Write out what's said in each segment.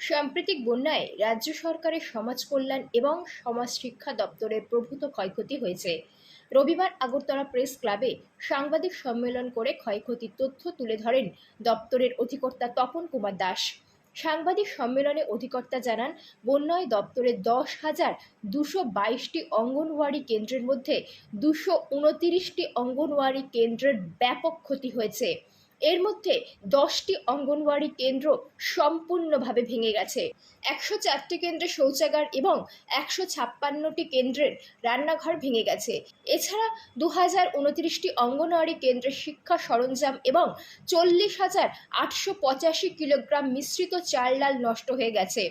সাম্প্রতিক বন্যায় রাজ্য সরকারের সমাজ কল্যাণ এবং সমাজ শিক্ষা দপ্তরের প্রভূত ক্ষয়ক্ষতি হয়েছে। রবিবার আগরতলা প্রেস ক্লাবে সাংবাদিক সম্মেলন করে ক্ষয়ক্ষতির তথ্য তুলে ধরেন দপ্তরের অধিকর্তা তপন কুমার দাস। সাংবাদিক সম্মেলনে অধিকর্তা জানান, বন্যায় দপ্তরের 10,222টি অঙ্গনওয়াড়ি কেন্দ্রের মধ্যে 229টি অঙ্গনওয়াড়ি কেন্দ্রের ব্যাপক ক্ষতি হয়েছে। এর মধ্যে 10টি অঙ্গনওয়াড়ি কেন্দ্র সম্পূর্ণভাবে ভেঙে গেছে। 104টি কেন্দ্রে শৌচাগার এবং 156টি কেন্দ্রের রান্নাঘর ভেঙে গেছে। এছাড়া 2029টি অঙ্গনওয়াড়ি কেন্দ্রের শিক্ষা সরঞ্জাম এবং 40,885 কিলোগ্রাম মিশ্রিত চাল ডাল নষ্ট হয়ে গেছে।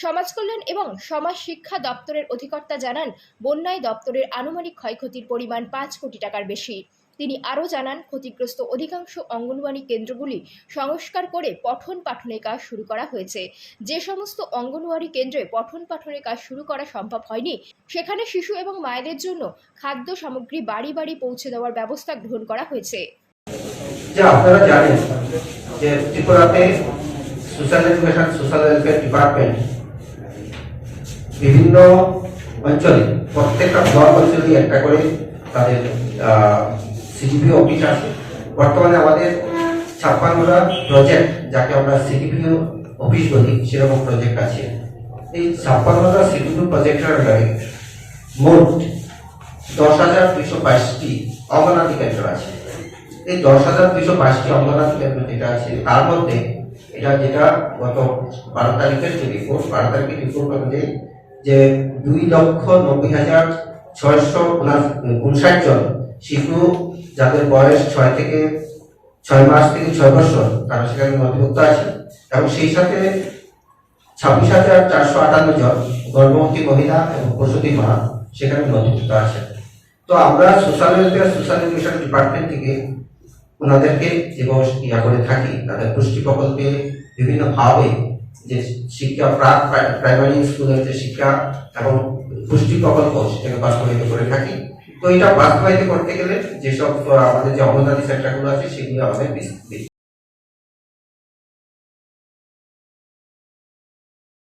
সমাজ কল্যাণ এবং সমাজ শিক্ষা দপ্তরের অধিকর্তা জানান, বন্যায় দপ্তরের আনুমানিক ক্ষয়ক্ষতির পরিমাণ 5 কোটি টাকার বেশি। তিনি আরও জানান, ক্ষতিগ্রস্ত অধিকাংশ অঙ্গনওয়াড়ি কেন্দ্রগুলি সংস্কার করে পঠন পাঠনের কাজ শুরু করা হয়েছে। যে সমস্ত অঙ্গনওয়াড়ি কেন্দ্রে পঠন পাঠনের কাজ শুরু করা সম্ভব হয়নি, সেখানে শিশু এবং মায়েদের জন্য খাদ্য সামগ্রী বাড়ি বাড়ি পৌঁছে দেওয়ার ব্যবস্থা গ্রহণ করা হয়েছে। আপনারা জানেন যে ত্রিপুরাতে social education social welfare department বিভিন্ন অঞ্চলে প্রত্যেকটা ব্লক অঞ্চলে একটা করে তাদের সিডিপিও অফিস আছে। বর্তমানে আমাদের 56টা প্রজেক্ট, যাকে আমরা সিডিপিও অফিস বলি, সেরকম প্রজেক্ট আছে। এই 56টা সিডিপিও প্রজেক্টের আন্ডারে মোট 10,222টি অঙ্গনওয়াড়ি কেন্দ্র আছে। এই 10,222টি অঙ্গনওয়াড়ি কেন্দ্র যেটা আছে, তার মধ্যে এটা যেটা গত 12 তারিখের যে রিপোর্ট, 12 তারিখের রিপোর্ট অনুযায়ী যে 2,90,659 জন শিশু, যাদের বয়স 6 মাস থেকে 6 বছর, তারা সেখানে নথিভুক্ত আছে। এবং সেই সাথে 26,458 জন গর্ভবতী মহিলা এবং প্রসূতি মা সেখানে নথিভুক্ত আছে। তো আমরা social welfare social education department থেকে ওনাদেরকে যে ইয়া করে থাকি, তাদের পুষ্টি প্রকল্পে বিভিন্ন ভাবে যে শিক্ষা প্রাইমারি স্কুলের যে শিক্ষা এবং পুষ্টি প্রকল্প, সেটাকে বাস্তবায়িত করে থাকি। তো এটা বাস্তবায়িত করতে গেলে যেসব আমাদের যে অঙ্গনওয়াড়ি সেন্টারগুলো আছে, সেগুলো আমাদের